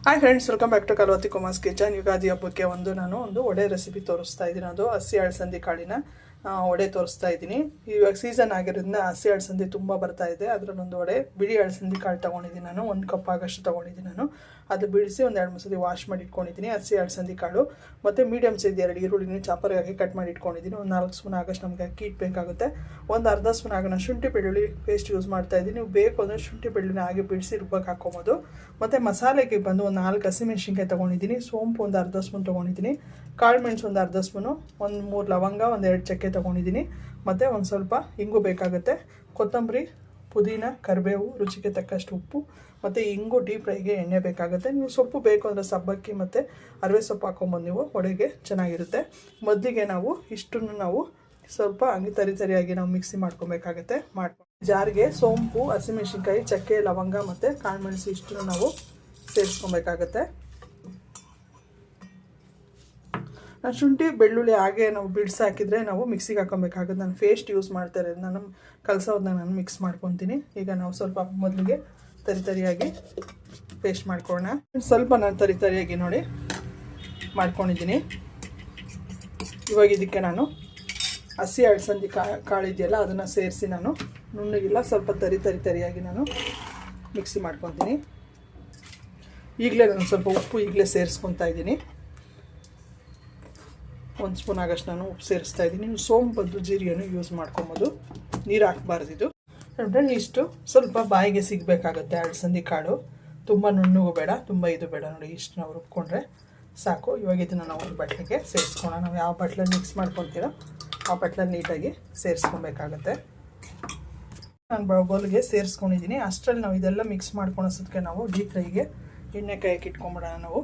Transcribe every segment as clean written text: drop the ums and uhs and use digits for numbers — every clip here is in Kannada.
Hi friends, welcome back to Kalavathi Kumar's kitchen. Ugadi ಹಬ್ಬಕ್ಕೆ ನಾನು ಒಂದು ವಡೆ ರೆಸಿಪಿ ತೋರಿಸ್ತಾ ಇದ್ದೀನಿ. ಅದು ಹಸಿ ಅಳಸಂದಿ ಕಾಳಿನ ವಡೆ ತೋರಿಸ್ತಾ ಇದ್ದೀನಿ. ಇವಾಗ ಸೀಸನ್ ಆಗಿರೋದ್ರಿಂದ ಹಸಿ ಅಳಸಂದಿ ತುಂಬ ಬರ್ತಾ ಇದೆ. ಅದರಲ್ಲೊಂದು ವಡೆ ಬಿಳಿ ಅಳಸಂದಿ ಕಾಳು ತೊಗೊಂಡಿದ್ದೀನಿ ನಾನು. 1 ಕಪ್ ಆಗಷ್ಟು ತೊಗೊಂಡಿದ್ದೀನಿ ನಾನು. ಅದು ಬಿಡಿಸಿ ಒಂದು 2-3 ಸತಿ ವಾಶ್ ಮಾಡಿ ಇಟ್ಕೊಂಡಿದ್ದೀನಿ. ಹಸಿ ಅಳಸಂದಿ ಕಾಳು ಮತ್ತು ಮೀಡಿಯಮ್ ಸೈಜ್ 2 ಈರುಳ್ಳಿನ ಚಾಪರ್ಗಾಗಿ ಕಟ್ ಮಾಡಿ ಇಟ್ಕೊಂಡಿದ್ದೀನಿ. ಒಂದು 4 ಸ್ಪೂನ್ ಆಗಷ್ಟು ನಮಗೆ ಅಕ್ಕಿ ಇಟ್ಬೇಕಾಗುತ್ತೆ. ಒಂದು ಅರ್ಧ ಸ್ಪೂನ್ ಆಗೋಣ ಶುಂಠಿ ಬೆಳ್ಳುಳ್ಳಿ ಪೇಸ್ಟ್ ಯೂಸ್ ಮಾಡ್ತಾ ಇದ್ದೀನಿ. ನೀವು ಬೇಕು ಅಂದರೆ ಶುಂಠಿ ಬೆಳ್ಳುಳ್ಳಿನ ಹಾಗೆ ಬಿಡಿಸಿ ರುಬ್ಬಕ್ಕೆ ಹಾಕ್ಕೊಬೋದು. ಮತ್ತು ಮಸಾಲೆಗೆ ಬಂದು ಒಂದು 4 ಹಸಿಮೆಣ್ಸಿನ್ಕಾಯಿ ತೊಗೊಂಡಿದ್ದೀನಿ. ಸೋಂಪು ಒಂದು ಅರ್ಧ ಸ್ಪೂನ್ ತೊಗೊಂಡಿದ್ದೀನಿ. ಕಾಳು ಮೆಣಸು ಒಂದು ಅರ್ಧ ಸ್ಪೂನು, ಒಂದು 3 ಲವಂಗ, ಒಂದು 2 ಚಕ್ಕೆ ತೊಗೊಂಡಿದ್ದೀನಿ. ಮತ್ತು ಒಂದು ಸ್ವಲ್ಪ ಇಂಗು ಬೇಕಾಗುತ್ತೆ. ಕೊತ್ತಂಬರಿ, ಪುದೀನ, ಕರಿಬೇವು, ರುಚಿಗೆ ತಕ್ಕಷ್ಟು ಉಪ್ಪು ಮತ್ತು ಇಂಗು ಡೀಪ್ ಫ್ರೈಗೆ ಎಣ್ಣೆ ಬೇಕಾಗುತ್ತೆ. ನೀವು ಸೊಪ್ಪು ಬೇಕು ಅಂದರೆ ಸಬ್ಬಕ್ಕಿ ಮತ್ತು ಅರವೆ ಸೊಪ್ಪು ಹಾಕ್ಕೊಂಬಂದು ನೀವು ವಡೆಗೆ ಚೆನ್ನಾಗಿರುತ್ತೆ. ಮೊದಲಿಗೆ ನಾವು ಇಷ್ಟನ್ನು ನಾವು ಸ್ವಲ್ಪ ಹಂಗೆ ತರಿಯಾಗಿ ನಾವು ಮಿಕ್ಸಿ ಮಾಡ್ಕೊಬೇಕಾಗತ್ತೆ. ಜಾರಿಗೆ ಸೋಂಪು, ಹಸಿಮೆಣ್ಸಿನ್ಕಾಯಿ, ಚಕ್ಕೆ, ಲವಂಗ ಮತ್ತು ಕಾಳುಮೆಣಸು ಇಷ್ಟನ್ನು ನಾವು ಸೇರಿಸ್ಕೊಬೇಕಾಗತ್ತೆ. ಶುಂಠಿ ಬೆಳ್ಳುಳ್ಳಿ ಹಾಗೆ ನಾವು ಬಿಡಿಸಿ ಹಾಕಿದರೆ ನಾವು ಮಿಕ್ಸಿಗೆ ಹಾಕೊಬೇಕಾಗುತ್ತೆ. ನಾನು ಪೇಸ್ಟ್ ಯೂಸ್ ಮಾಡ್ತಾ ಇರೋದು, ನಾನು ಕಲಸೋದನ್ನ ನಾನು ಮಿಕ್ಸ್ ಮಾಡ್ಕೊತೀನಿ. ಈಗ ನಾವು ಸ್ವಲ್ಪ ಮೊದಲಿಗೆ ತರಿಯಾಗಿ ಪೇಸ್ಟ್ ಮಾಡ್ಕೊಳ್ಳೋಣ. ಸ್ವಲ್ಪ ನಾನು ತರಿಯಾಗಿ ನೋಡಿ ಮಾಡ್ಕೊಂಡಿದ್ದೀನಿ. ಇವಾಗ ಇದಕ್ಕೆ ನಾನು ಹಸಿ ಅಳಸಂದಿ ಕಾಳಿದೆಯಲ್ಲ ಅದನ್ನು ಸೇರಿಸಿ ನಾನು ನುಣ್ಣಗಿಲ್ಲ ಸ್ವಲ್ಪ ತರಿಯಾಗಿ ನಾನು ಮಿಕ್ಸಿ ಮಾಡ್ಕೊತೀನಿ. ಈಗಲೇ ನಾನು ಸ್ವಲ್ಪ ಉಪ್ಪು ಈಗಲೇ ಸೇರಿಸ್ಕೊತಾ ಇದ್ದೀನಿ. 1 ಸ್ಪೂನ್ ಆಗಷ್ಟು ನಾನು ಉಪ್ಪು ಸೇರಿಸ್ತಾ ಇದ್ದೀನಿ. ನೀವು ಸೋಂಪು ಬದಲು ಜೀರಿಗೆನೂ ಯೂಸ್ ಮಾಡ್ಕೊಬೋದು, ನೀರು ಹಾಕಬಾರ್ದು. ಇದು ಇಷ್ಟು ಸ್ವಲ್ಪ ಬಾಯಿಗೆ ಸಿಗಬೇಕಾಗುತ್ತೆ ಅಳಸಂದಿ ಕಾಳು. ತುಂಬ ನುಣ್ಣಗೂ ಬೇಡ, ತುಂಬ ಇದು ಬೇಡ. ನೋಡಿ, ಇಷ್ಟು ನಾವು ರುಬ್ಕೊಂಡ್ರೆ ಸಾಕು. ಇವಾಗ ಇದನ್ನು ನಾವು ಒಂದು ಬಟ್ಲಿಗೆ ಸೇರಿಸ್ಕೊಳ್ಳೋಣ. ನಾವು ಯಾವ ಬಟ್ಲಲ್ಲಿ ಮಿಕ್ಸ್ ಮಾಡ್ಕೊತೀರೋ ಆ ಬಟ್ಲಲ್ಲಿ ನೀಟಾಗಿ ಸೇರಿಸ್ಕೊಬೇಕಾಗತ್ತೆ. ನಾನು ಬೌಲ್ಗೆ ಸೇರಿಸ್ಕೊಂಡಿದ್ದೀನಿ. ಅಷ್ಟರಲ್ಲಿ ನಾವು ಇದೆಲ್ಲ ಮಿಕ್ಸ್ ಮಾಡ್ಕೊಳೋಸೋದಕ್ಕೆ ನಾವು ಡೀಪ್ ಫ್ರೈಗೆ ಎಣ್ಣೆ ಕಾಯಕ್ಕೆ ಇಟ್ಕೊಂಬಿಡೋಣ. ನಾವು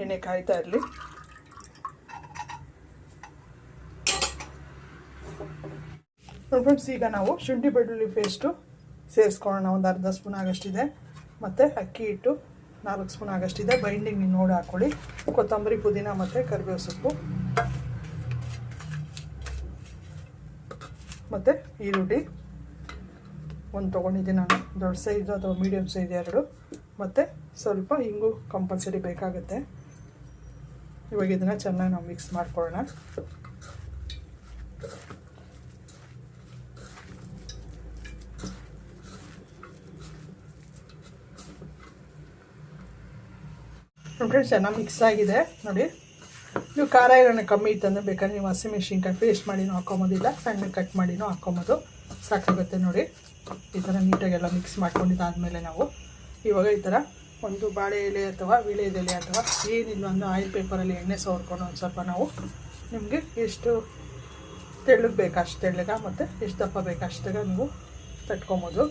ಎಣ್ಣೆ ಕಾಯ್ತಾ ಇರಲಿ. ಫ್ರೆಂಡ್ಸ್, ಈಗ ನಾವು ಶುಂಠಿ ಬೆಳ್ಳುಳ್ಳಿ ಪೇಸ್ಟು ಸೇರಿಸ್ಕೊಳ್ಳೋಣ. ಒಂದು ಅರ್ಧ ಸ್ಪೂನ್ ಆಗಷ್ಟಿದೆ. ಮತ್ತು ಅಕ್ಕಿ ಹಿಟ್ಟು 4 ಸ್ಪೂನ್ ಆಗಷ್ಟಿದೆ. ಬೈಂಡಿಂಗ್ ನೀವು ನೋಡಿ ಹಾಕ್ಕೊಳ್ಳಿ. ಕೊತ್ತಂಬರಿ, ಪುದೀನ ಮತ್ತು ಕರಿಬೇವು ಸೊಪ್ಪು ಮತ್ತು ಈರುಳ್ಳಿ ಒಂದು ತೊಗೊಂಡಿದ್ದೀನಿ ನಾನು, ದೊಡ್ಡ ಸೈಜ್ ಅಥವಾ ಮೀಡಿಯಮ್ ಸೈಜ್ 2. ಮತ್ತು ಸ್ವಲ್ಪ ಇಂಗು ಕಂಪಲ್ಸರಿ ಬೇಕಾಗುತ್ತೆ. ಇವಾಗ ಇದನ್ನು ಚೆನ್ನಾಗಿ ನಾವು ಮಿಕ್ಸ್ ಮಾಡ್ಕೊಳ್ಳೋಣ. ಫ್ರೆಂಡ್ಸ್, ಚೆನ್ನಾಗಿ ಮಿಕ್ಸ್ ಆಗಿದೆ ನೋಡಿ. ನೀವು ಖಾರ ಏನಾರ ಕಮ್ಮಿ ಇತ್ತಂದರೆ ಬೇಕಾದ್ರೆ ನೀವು ಹಸಿಮೆಣ್ಸಿನ್ಕಾಯಿ ಪೇಸ್ಟ್ ಮಾಡಿನೂ ಹಾಕ್ಕೊಬೋದಿಲ್ಲ, ಸಣ್ಣ ಕಟ್ ಮಾಡಿನೂ ಹಾಕ್ಕೊಬೋದು, ಸಾಕಾಗುತ್ತೆ. ನೋಡಿ, ಈ ಥರ ನೀಟಾಗೆಲ್ಲ ಮಿಕ್ಸ್ ಮಾಡ್ಕೊಂಡಿದ್ದಾದಮೇಲೆ ನಾವು ಇವಾಗ ಈ ಥರ ಒಂದು ಬಾಳೆ ಎಲೆ ಅಥವಾ ವೀಳ್ಯದ ಎಲೆ ಅಥವಾ ಏನಿಲ್ಲ ಒಂದು ಆಯಿಲ್ ಪೇಪರಲ್ಲಿ ಎಣ್ಣೆ ಸವರ್ಕೊಂಡು ಒಂದು ಸ್ವಲ್ಪ ನಾವು ನಿಮಗೆ ಎಷ್ಟು ತೆಳ್ಳಗೆ ಬೇಕು ಅಷ್ಟು ತೆಳ್ಳಗ ಮತ್ತು ಎಷ್ಟು ದಪ್ಪ ಬೇಕು ಅಷ್ಟಾಗ ನೀವು ತಟ್ಕೊಬೋದು.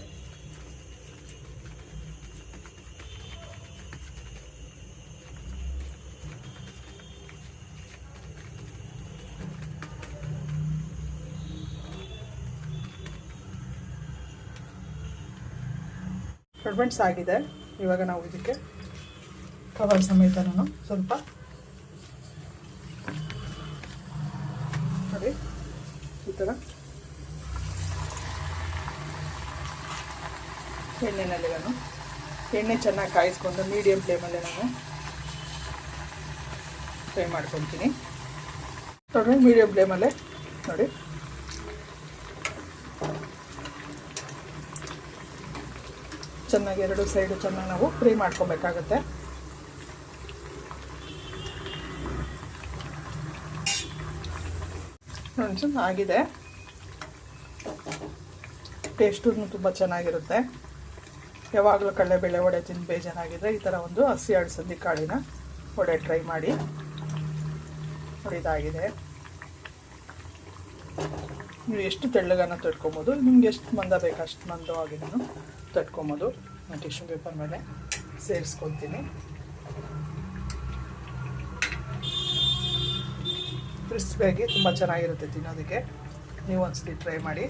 ಫ್ರೆಂಡ್ಸ್, ಆಗಿದೆ. ಇವಾಗ ನಾವು ಇದಕ್ಕೆ ಕವರ್ ಸಮೇತ ನಾನು ಸ್ವಲ್ಪ ನೋಡಿ ಈ ಥರ ಎಣ್ಣೆಯಲ್ಲಿ ನಾನು ಎಣ್ಣೆ ಚೆನ್ನಾಗಿ ಕಾಯಿಸ್ಕೊಂಡು ಮೀಡಿಯಮ್ ಫ್ಲೇಮಲ್ಲೇ ನಾನು ಫ್ರೈ ಮಾಡ್ಕೊತೀನಿ. ನೋಡಿ, ಮೀಡಿಯಮ್ ಫ್ಲೇಮಲ್ಲೇ ನೋಡಿ ಚೆನ್ನಾಗಿ 2 ಸೈಡು ಚೆನ್ನಾಗಿ ನಾವು ಫ್ರೈ ಮಾಡ್ಕೊಬೇಕಾಗತ್ತೆ. ನೋಡಿ, ಆಗಿದೆ. ಟೇಸ್ಟೂ ತುಂಬ ಚೆನ್ನಾಗಿರುತ್ತೆ. ಯಾವಾಗಲೂ ಕಡಲೆಬೇಳೆ ವಡೆ ತಿಂದು ಬೇಜಾರಾಗಿದ್ದರೆ ಈ ಥರ ಒಂದು ಹಸಿ ಅಳಸಂದಿ ಕಾಳಿನ ವಡೆ ಟ್ರೈ ಮಾಡಿ. ನೋಡಿ, ಇದಾಗಿದೆ. ನೀವು ಎಷ್ಟು ತೆಳ್ಳಗನ ತಟ್ಕೊಬೋದು, ನಿಮ್ಗೆ ಎಷ್ಟು ಮಂದ ಬೇಕು ಅಷ್ಟು ಮಂದವಾಗಿ ನಾನು ತಟ್ಕೊಬೋದು. ನಾನು ಟಿಶ್ಯೂ ಪೇಪರ್ ಮೇಲೆ ಸೇರಿಸ್ಕೊತೀನಿ. ಕ್ರಿಸ್ಪಿಯಾಗಿ ತುಂಬ ಚೆನ್ನಾಗಿರುತ್ತೆ ತಿನ್ನೋದಕ್ಕೆ. ನೀವು ಒಂದ್ಸತಿ ಟ್ರೈ ಮಾಡಿ.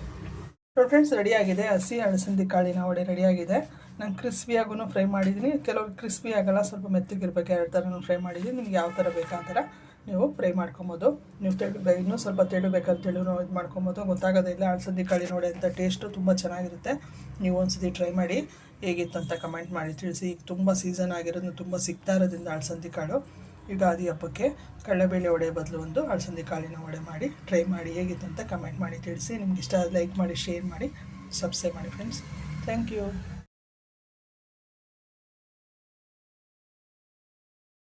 ಫ್ರೆಂಡ್ಸ್, ರೆಡಿಯಾಗಿದೆ. ಹಸಿ ಅಳಸಂದಿ ಕಾಳಿನ ವಡೆ ರೆಡಿಯಾಗಿದೆ. ನಾನು ಕ್ರಿಸ್ಪಿಯಾಗೂ ಫ್ರೈ ಮಾಡಿದ್ದೀನಿ. ಕೆಲವರು ಕ್ರಿಸ್ಪಿ ಆಗಲ್ಲ, ಸ್ವಲ್ಪ ಮೆತ್ತಗಿರ್ಬೇಕು, 2 ಥರನೂ ಫ್ರೈ ಮಾಡಿದ್ದೀನಿ. ನಿಮ್ಗೆ ಯಾವ ಥರ ಬೇಕು ಆ ಥರ ನೀವು ಫ್ರೈ ಮಾಡ್ಕೊಬೋದು. ನೀವು ಇನ್ನೂ ಸ್ವಲ್ಪ ತೆಳು ಬೇಕಾದ್ರೆ ತೆಳುನೂ ಇದು ಮಾಡ್ಕೊಬೋದು, ಗೊತ್ತಾಗೋದೇ ಇಲ್ಲ. ಅಲಸಂದಿ ಕಾಳಿನ ವಡೆ ಅಂತ ಟೇಸ್ಟು ತುಂಬ ಚೆನ್ನಾಗಿರುತ್ತೆ. ನೀವು ಒಂದ್ಸತಿ ಟ್ರೈ ಮಾಡಿ, ಹೇಗಿತ್ತು ಅಂತ ಕಮೆಂಟ್ ಮಾಡಿ ತಿಳಿಸಿ. ಈಗ ತುಂಬ ಸೀಸನ್ ಆಗಿರೋದು, ತುಂಬ ಸಿಗ್ತಾ ಇರೋದ್ರಿಂದ ಅಲಸಂದಿ ಕಾಳು ಯುಗಾದಿ ಹಬ್ಬಕ್ಕೆ ಕಡಲೆಬೇಳೆ ವಡೆ ಬದಲು ಒಂದು ಅಲಸಂದಿ ಕಾಳಿನ ವಡೆ ಮಾಡಿ ಟ್ರೈ ಮಾಡಿ, ಹೇಗಿತ್ತು ಅಂತ ಕಮೆಂಟ್ ಮಾಡಿ ತಿಳಿಸಿ. ನಿಮ್ಗೆ ಇಷ್ಟ ಲೈಕ್ ಮಾಡಿ, ಶೇರ್ ಮಾಡಿ, ಸಬ್ಸ್ಕ್ರೈಬ್ ಮಾಡಿ ಫ್ರೆಂಡ್ಸ್. Thank you.